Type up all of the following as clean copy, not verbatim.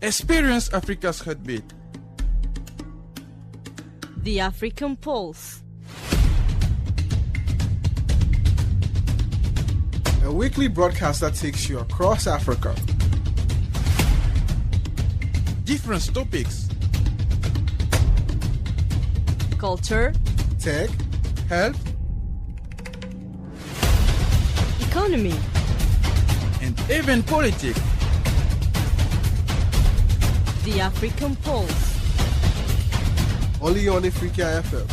Experience Africa's heartbeat. The African Pulse. A weekly broadcast that takes you across Africa. Different topics. Culture. Tech. Health. Economy. And even politics. The African Pulse. Only on Ifrikya FM.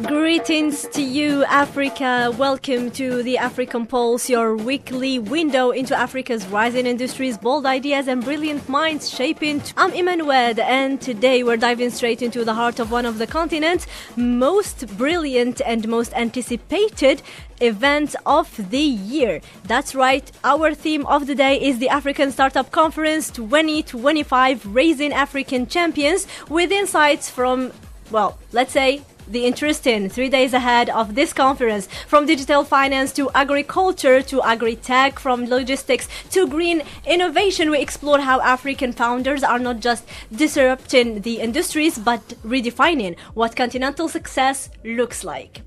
Greetings to you, Africa. Welcome to the African Pulse, your weekly window into Africa's rising industries, bold ideas, and brilliant minds shaping. I'm Imene, and today we're diving straight into the heart of one of the continent's most brilliant and most anticipated event of the year. That's right, our theme of the day is the African Startup Conference 2025, Raising African Champions, with insights from, well, let's say, the interesting 3 days ahead of this conference. From digital finance to agriculture to agri-tech, from logistics to green innovation, we explore how African founders are not just disrupting the industries but redefining what continental success looks like.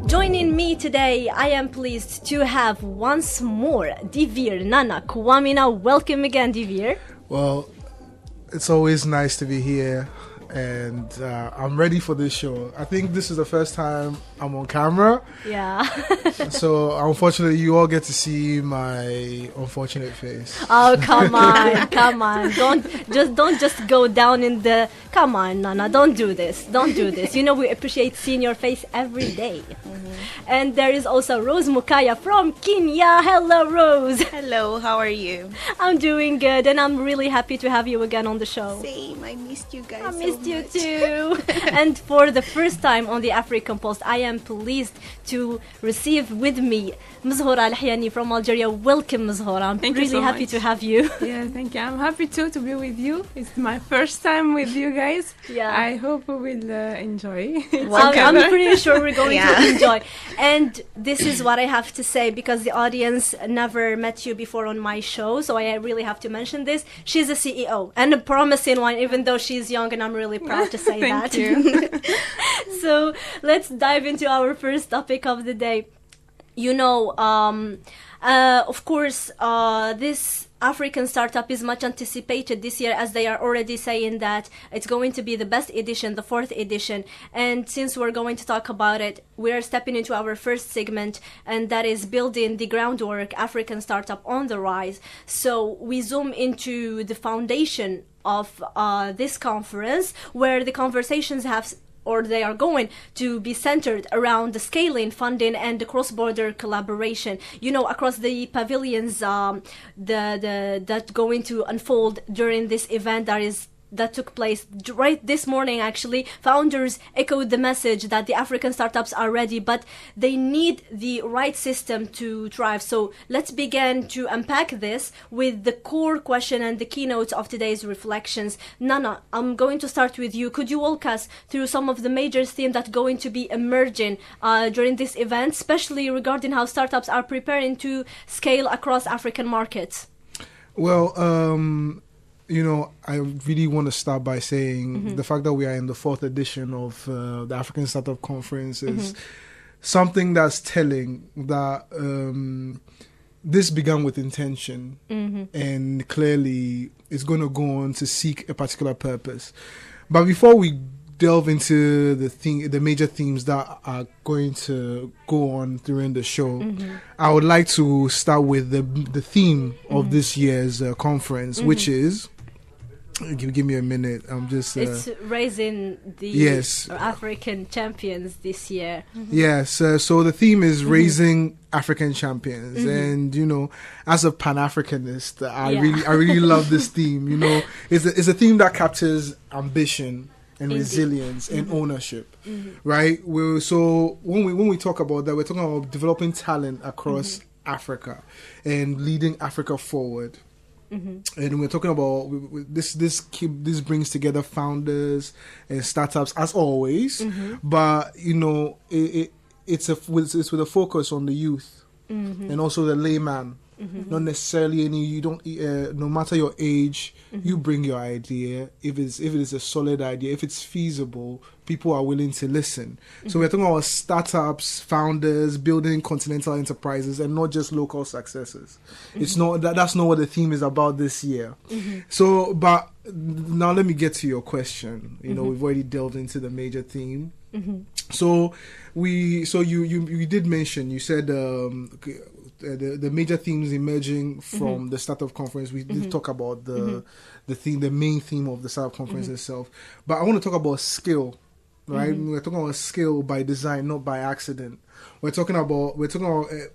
Joining me today, I am pleased to have once more Divir Nana Kwamina. Welcome again, Divir. Well, it's always nice to be here. And I'm ready for this show. I think this is the first time I'm on camera. Yeah. So unfortunately, you all get to see my unfortunate face. Oh, come on, come on! Don't just go down in the. Come on, Nana, don't do this. Don't do this. You know we appreciate seeing your face every day. Mm-hmm. And there is also Rose Mukaya from Kenya. Hello, Rose. Hello, how are you? I'm doing good, and I'm really happy to have you again on the show. Same, I missed you guys. I missed you too. And for the first time on the African Post, I am pleased to receive with me Mzhora Al-Hayani from Algeria. Welcome, Mzhora. I'm really happy to have you. Yeah, thank you. I'm happy too to be with you. It's my first time with you guys. Yeah. I hope we will enjoy. I'm pretty sure we're going to enjoy. And this is what I have to say, because the audience never met you before on my show, so I really have to mention this. She's a CEO, and a promising one, even though she's young, and I'm really proud to say that. Thank you. So let's dive into our first topic of the day. You know, of course, this African startup is much anticipated this year, as they are already saying that it's going to be the best edition, the 4th edition. And since we're going to talk about it, we're stepping into our first segment, and that is building the groundwork, African startup on the rise. So we zoom into the foundation of this conference, where the conversations they are going to be centered around the scaling, funding, and the cross-border collaboration. You know, across the pavilions that going to unfold during this event that took place right this morning, actually, founders echoed the message that the African startups are ready, but they need the right system to thrive. So let's begin to unpack this with the core question and the keynotes of today's reflections. Nana, I'm going to start with you. Could you walk us through some of the major themes that are going to be emerging during this event, especially regarding how startups are preparing to scale across African markets? Well, you know, I really want to start by saying the fact that we are in the 4th edition of the African Startup Conference is something that's telling that this began with intention and clearly is going to go on to seek a particular purpose. But before we delve into the major themes that are going to go on during the show, I would like to start with the theme of this year's conference, which is... Give me a minute. I'm just... it's raising the African champions this year. Yes. So the theme is raising African champions. And, you know, as a Pan-Africanist, I really love this theme. You know, it's a theme that captures ambition and resilience and ownership, right? So when we talk about that, we're talking about developing talent across Africa and leading Africa forward. And we're talking about this brings together founders and startups as always, but it's with a focus on the youth and also the layman. Not necessarily you don't no matter your age, you bring your idea. If it is a solid idea, if it's feasible, people are willing to listen. So we're talking about startups, founders, building continental enterprises, and not just local successes. It's not that's not what the theme is about this year. So, but now let me get to your question. We've already delved into the major theme. So you did mention, you said the major themes emerging from the startup conference. We did talk about the main theme of the startup conference itself. But I want to talk about skill, right? We're talking about skill by design, not by accident. We're talking about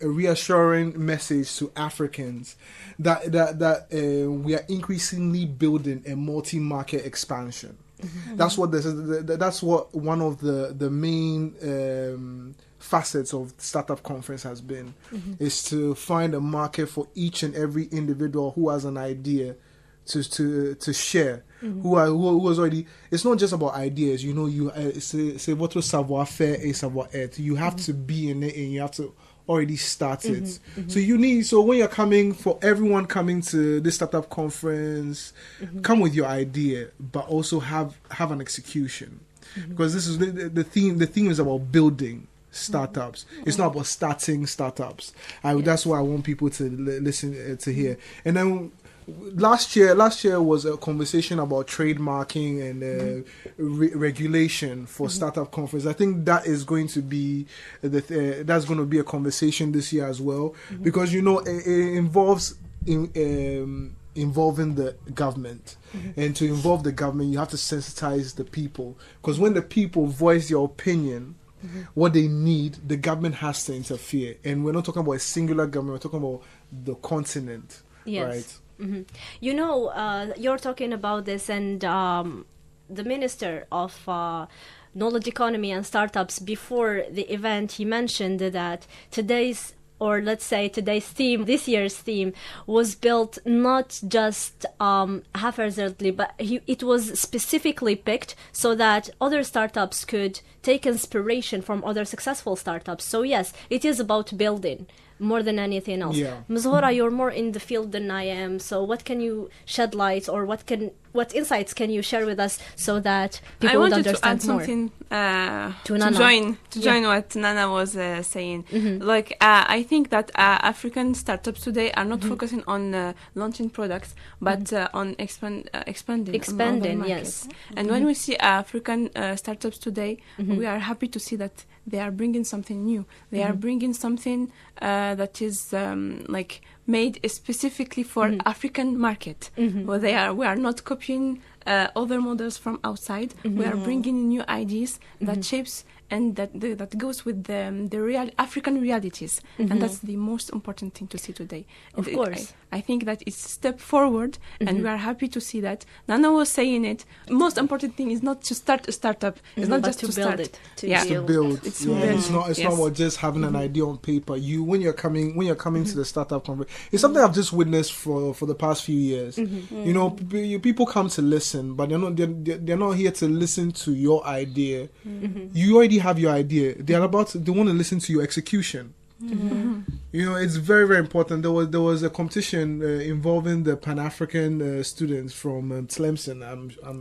a reassuring message to Africans that we are increasingly building a multi-market expansion. That's what one of the main facets of the startup conference has been, is to find a market for each and every individual who has an idea to share, who was already. It's not just about ideas, c'est votre savoir-faire et savoir-être. You have to be in it, and you have to already start it. So when you're coming, for everyone coming to this startup conference, come with your idea, but also have an execution, because this is the theme. The theme is about building startups. It's not about starting startups. That's what I want people to listen to hear. And then last year was a conversation about trademarking and regulation for startup conference. I think that is going to be that's going to be a conversation this year as well, because it involves involving the government, and to involve the government, you have to sensitize the people, because when the people voice their opinion, what they need, the government has to interfere. And we're not talking about a singular government, we're talking about the continent. Yes. Right? You're talking about this, and the Minister of Knowledge Economy and Startups, before the event, he mentioned that today's theme, this year's theme, was built not just haphazardly, but it was specifically picked so that other startups could take inspiration from other successful startups. So yes, it is about building more than anything else. Mzhora, you're more in the field than I am, so what can you shed light, or what insights can you share with us so that people would understand more? I wanted to add something to join what Nana was saying. I think that African startups today are not focusing on launching products, but on expanding. Yes. And when we see African startups today, we are happy to see that they are bringing something new. They are bringing something that is made specifically for African market. We are not copying other models from outside. We are bringing in new ideas that shapes and that goes with the real African realities, and that's the most important thing to see today. Of course, I think that it's a step forward, and we are happy to see that. Nana was saying it. Most important thing is not to start a startup. It's not just to start it. It's to build. It's not about just having an idea on paper. When you're coming to the startup conference, it's something I've just witnessed for the past few years. People come to listen, but they're not here to listen to your idea. You already have your idea. They want to listen to your execution. It's very, very important. There was a competition involving the Pan-African students from Tlemcen.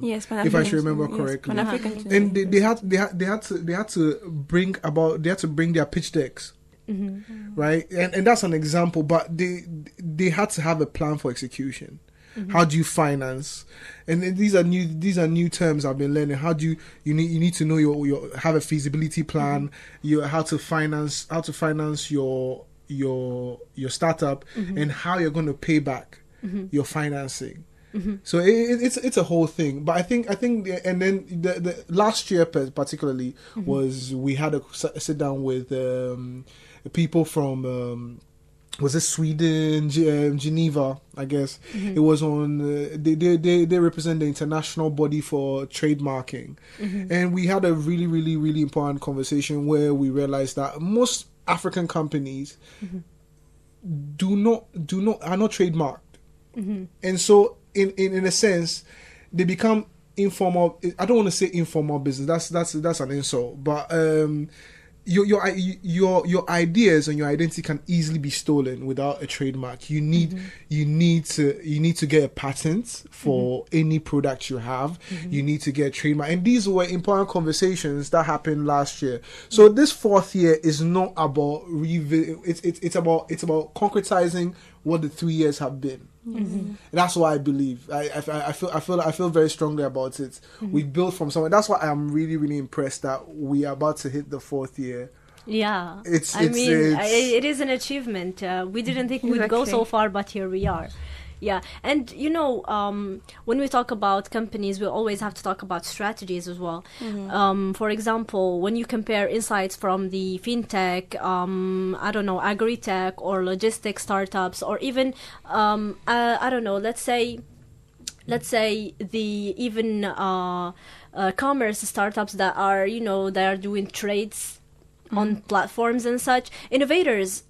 If I should remember correctly. And they had to bring their pitch decks. Right, and that's an example. But they had to have a plan for execution. How do you finance? And these are new terms I've been learning. How do you need to know your have a feasibility plan, how to finance your startup, and how you're going to pay back your financing. So it's a whole thing. But I think and then the last year particularly was, we had a sit down with people from was it Sweden, Geneva, I guess. It was on, they represent the international body for trademarking. And we had a really, really, really important conversation where we realized that most African companies are not trademarked. And so in a sense, they become informal. I don't want to say informal business. That's an insult. But your ideas and your identity can easily be stolen without a trademark. You need to get a patent for any product you have. You need to get a trademark, and these were important conversations that happened last year. So this fourth year is not about it's about concretizing what the 3 years have been. And that's what I believe. I feel very strongly about it. We built from somewhere. That's why I'm really, really impressed that we are about to hit the fourth year. Yeah, It's it is an achievement. We didn't think we'd go so far, but here we are. Yeah, and when we talk about companies, we always have to talk about strategies as well. For example, when you compare insights from the fintech, I don't know, agri-tech or logistics startups, or even I don't know, let's say the even commerce startups that are they are doing trades on platforms and such, innovators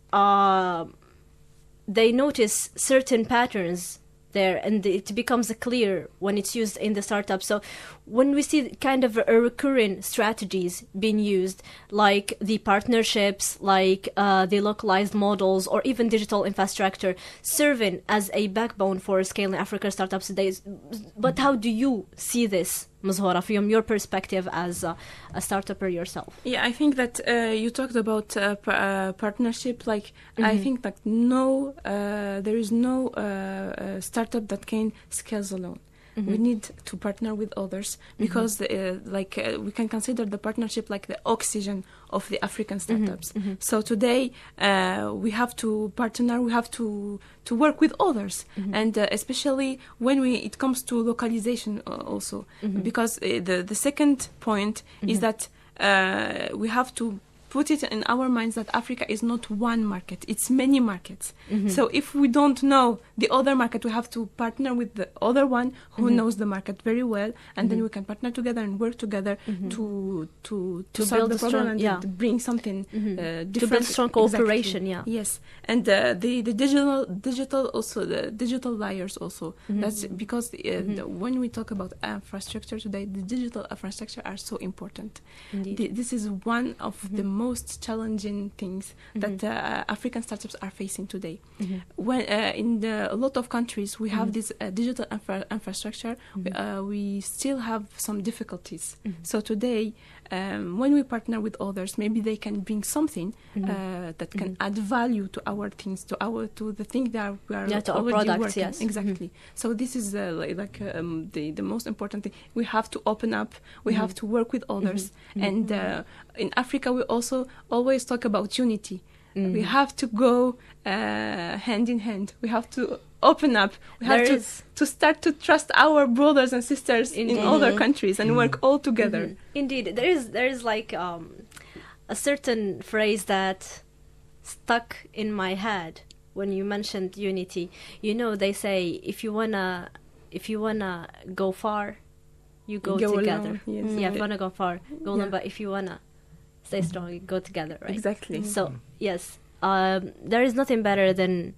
they notice certain patterns there, and it becomes clear when it's used in the startup. So when we see kind of a recurring strategies being used, like the partnerships, like the localized models, or even digital infrastructure serving as a backbone for scaling African startups today. But how do you see this, Mazhora, from your perspective as a startupper yourself? Yeah, I think that you talked about partnership. Like, I think that there is no startup that can scale alone. We need to partner with others because, we can consider the partnership like the oxygen of the African startups. So today we have to partner. We have to work with others, and especially when it comes to localization also, because the second point is that we have to put it in our minds that Africa is not one market, it's many markets. So if we don't know the other market, we have to partner with the other one who knows the market very well, and then we can partner together and work together to solve build the problem strong, and to bring something different. To build strong cooperation, exactly. Yes, and the digital also, the digital layers also. That's because when we talk about infrastructure today, the digital infrastructure are so important. This is one of the most challenging things that African startups are facing today. When in a lot of countries we have this digital infrastructure, we still have some difficulties. So today, when we partner with others, maybe they can bring something that can add value to our things, to the thing that we are to our already products. working. Yes, exactly. So this is the most important thing. We have to open up. We have to work with others, and in Africa we also always talk about unity. We have to go hand in hand. We have to open up. We have to start to trust our brothers and sisters in other countries and work all together. Indeed, there is like a certain phrase that stuck in my head when you mentioned unity. They say if you wanna go far, you go together. Alone, yes. Yeah, if you wanna go far, go alone. But if you wanna stay strong, you go together, right? Exactly. So yes, there is nothing better than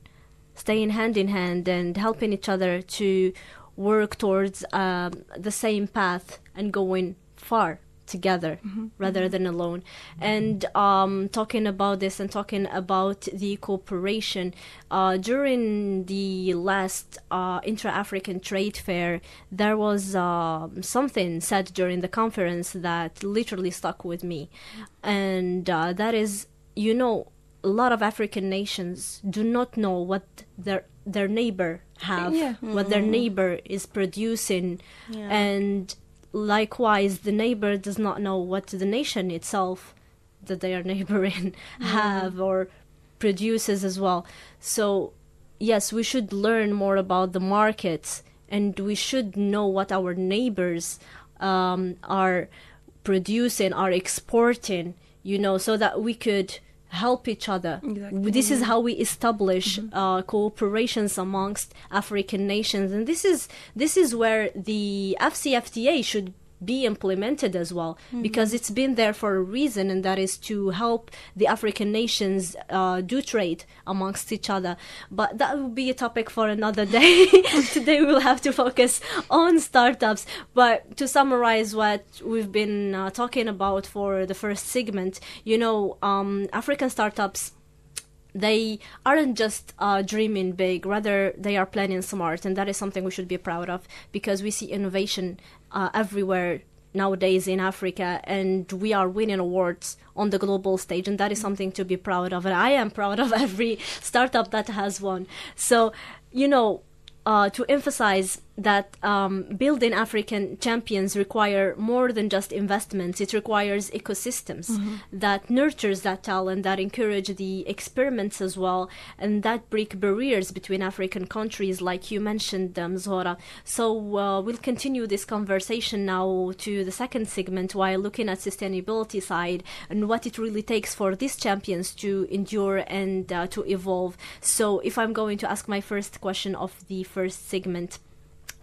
staying hand in hand and helping each other to work towards the same path and going far together rather than alone. And talking about this and talking about the cooperation, during the last intra-African trade fair, there was something said during the conference that literally stuck with me, and that is, a lot of African nations do not know what their neighbor have, what their neighbor is producing, and likewise the neighbor does not know what the nation itself that they are neighboring have or produces as well. So yes, we should learn more about the markets, and we should know what our neighbors are producing, are exporting, so that we could help each other. Exactly. This is how we establish cooperations amongst African nations, and this is where the AfCFTA be implemented as well, because it's been there for a reason, and that is to help the African nations do trade amongst each other. But that will be a topic for another day. Today we'll have to focus on startups. But to summarize what we've been talking about for the first segment, African startups, they aren't just dreaming big, rather they are planning smart, and that is something we should be proud of, because we see innovation everywhere nowadays in Africa, and we are winning awards on the global stage, and that is something to be proud of, and I am proud of every startup that has won. So, to emphasize that building African champions require more than just investments. It requires ecosystems that nurtures that talent, that encourage the experiments as well, and that break barriers between African countries, like you mentioned, Zora. So we'll continue this conversation now to the second segment, while looking at sustainability side and what it really takes for these champions to endure and to evolve. So if I'm going to ask my first question of the first segment,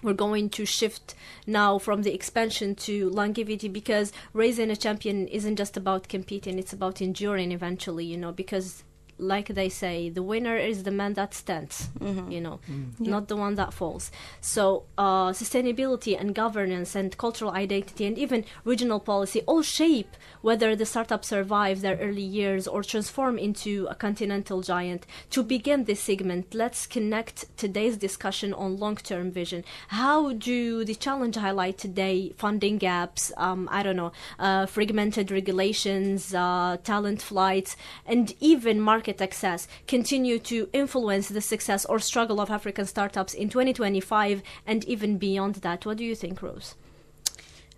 we're going to shift now from the expansion to longevity, because raising a champion isn't just about competing, it's about enduring eventually, because like they say, the winner is the man that stands, not the one that falls. So sustainability and governance and cultural identity and even regional policy all shape whether the startup survive their early years or transform into a continental giant. To begin this segment, let's connect today's discussion on long-term vision. How do the challenge highlight today funding gaps, fragmented regulations, talent flights, and even market access continue to influence the success or struggle of African startups in 2025 and even beyond that? What do you think, Rose?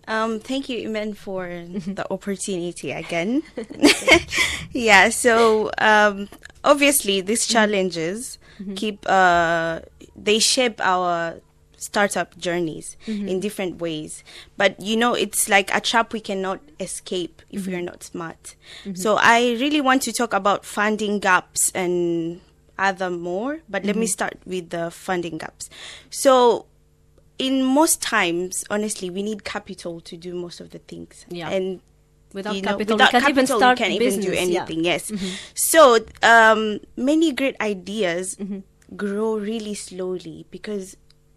Thank you, Imene, for the opportunity again. Yeah, so obviously these challenges they shape our startup journeys in different ways. But, it's like a trap we cannot escape if we're not smart. So I really want to talk about funding gaps and other more, but let me start with the funding gaps. So in most times, honestly, we need capital to do most of the things. Yeah. And without capital, we can't even start we can't business. even do anything. Yeah. Yes. So many great ideas grow really slowly because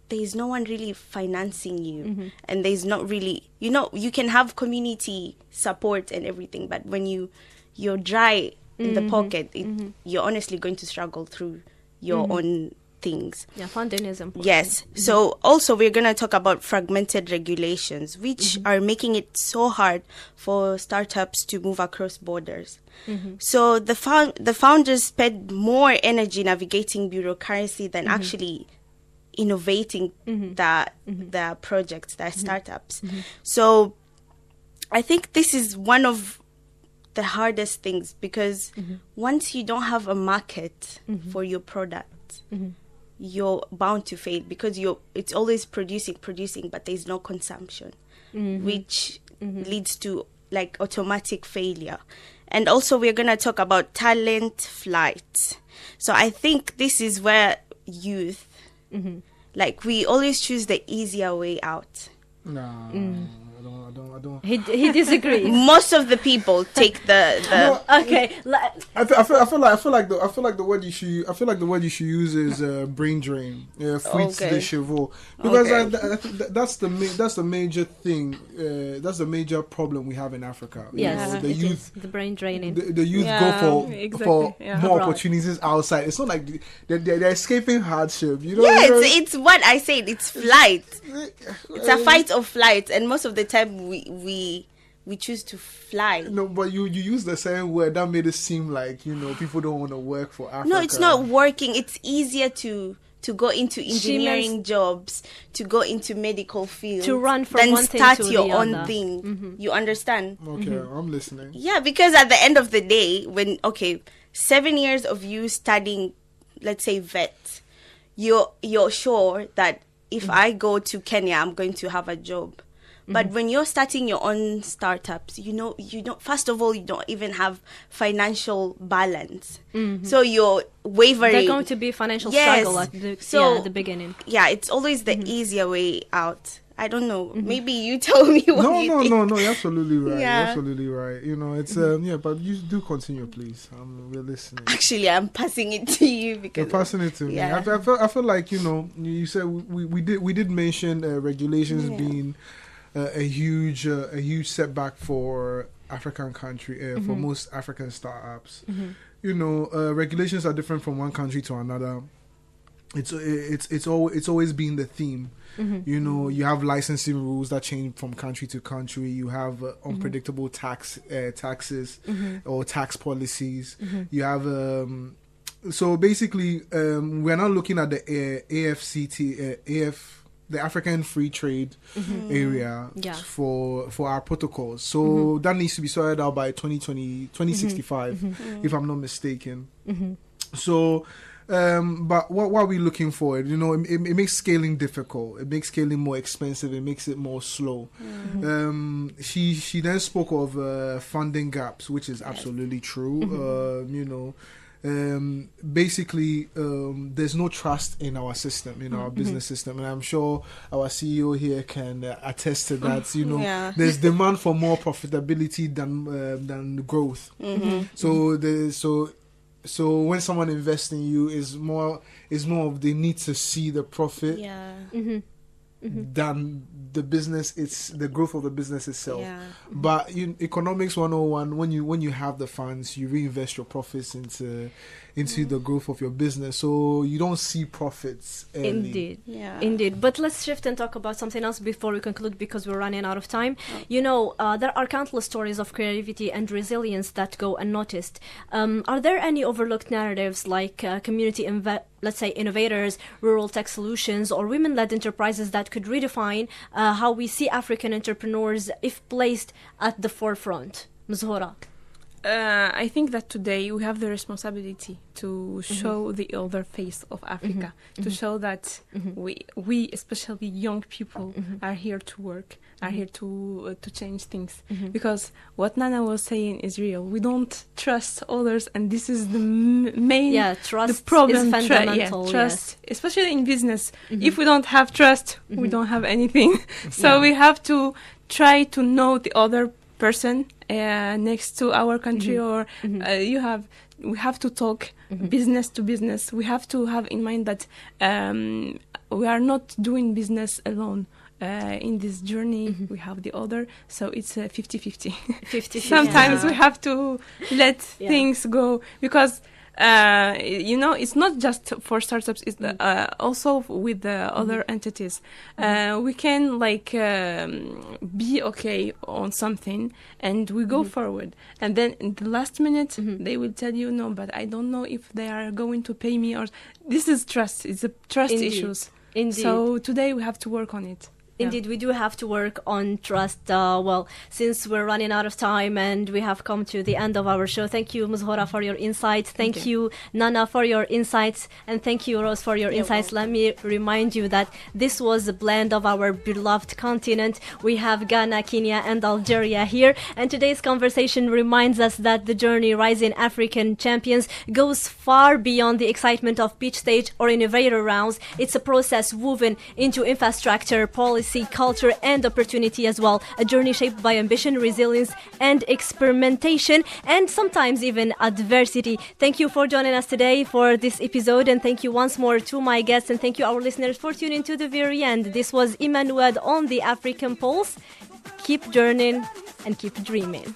there's no one really financing you, and there's not really, you can have community support and everything, but when you're dry in the pocket, you're honestly going to struggle through your own things. Yeah, funding is important. Yes. So also we're going to talk about fragmented regulations, which are making it so hard for startups to move across borders. So the founders spend more energy navigating bureaucracy than actually innovating the projects, the startups. So I think this is one of the hardest things, because once you don't have a market for your product, you're bound to fail, because it's always producing, but there's no consumption, which leads to like automatic failure. And also we're going to talk about talent flight. So I think this is where youth, like, we always choose the easier way out. No, I don't. He disagrees. Most of the people take the Okay. I feel like the word you should use is brain drain. Fuite de chevaux, because that's the major thing. That's the major problem we have in Africa. Yes, the youth, the brain draining. The youth go for more opportunities outside. It's not like they're escaping hardship. It's what I said. It's flight. It's a fight or flight, and most of the time we choose to fly. No, but you use the same word that made it seem like people don't want to work for Africa. No, it's not working. It's easier to go into engineering jobs, to go into medical fields, to run from one thing start to your the own other. thing. You understand? Okay, I'm listening. Yeah, because at the end of the day, when 7 years of you studying, let's say vet, you're sure that if I go to Kenya, I'm going to have a job. But when you're starting your own startups, you don't, first of all, you don't even have financial balance. So you're wavering. There's going to be financial Yes. struggle at the, So- at the beginning. Yeah, it's always the easier way out. I don't know. Maybe you tell me what No, you no, think. no, you're absolutely right. Yeah. You're absolutely right. You know, it's yeah, but you do continue, please. We're listening. Actually, I'm passing it to you because You're passing it to me. Yeah. I feel like, you know, you said we did mention regulations being a huge setback for African country for most African startups. You know, regulations are different from one country to another. It's always been the theme. You know, you have licensing rules that change from country to country. You have unpredictable taxes or tax policies. You have so basically we're now looking at the the African Free Trade area for our protocols. So that needs to be sorted out by 2065, if I'm not mistaken. So. But what are we looking for? You know, it makes scaling difficult. It makes scaling more expensive. It makes it more slow. She then spoke of funding gaps, which is absolutely true. You know, basically, there's no trust in our system, in our business system, and I'm sure our CEO here can attest to that. You know, there's demand for more profitability than growth. So when someone invests in you, is more of they need to see the profit than the business. It's the growth of the business itself. But economics 101, when you have the funds, you reinvest your profits into the growth of your business, so you don't see profits early. Indeed. But let's shift and talk about something else before we conclude, because we're running out of time. You know, there are countless stories of creativity and resilience that go unnoticed. Are there any overlooked narratives like community let's say innovators, rural tech solutions, or women-led enterprises that could redefine how we see African entrepreneurs if placed at the forefront? Mzhora. I think that today we have the responsibility to show the other face of Africa, to show that we, especially young people, are here to work, are here to change things. Because what Nana was saying is real. We don't trust others, and this is the main trust the problem. is fundamental. Trust, especially in business. If we don't have trust, we don't have anything. So we have to try to know the other person next to our country, or we have to talk business to business. We have to have in mind that we are not doing business alone. In this journey, we have the other, so it's 50-50. Sometimes we have to let things go, because you know, it's not just for startups, it's also with the other entities. We can be okay on something and we go forward, and then in the last minute they will tell you, no, but I don't know if they are going to pay me, or this is trust. It's a trust issues. So today we have to work on it. Indeed, we do have to work on trust. Well, since we're running out of time and we have come to the end of our show, thank you, Mzhora, for your insights. Thank you, Nana, for your insights. And thank you, Rose, for your insights. Let me remind you that this was a blend of our beloved continent. We have Ghana, Kenya, and Algeria here. And today's conversation reminds us that the journey Rising African Champions goes far beyond the excitement of pitch stage or innovator rounds. It's a process woven into infrastructure, policy, culture, and opportunity as well. A journey shaped by ambition, resilience, and experimentation, and sometimes even adversity. Thank you for joining us today for this episode, and thank you once more to my guests, and thank you our listeners for tuning to the very end. This was Imene Nouad on the African Pulse. Keep journeying and keep dreaming.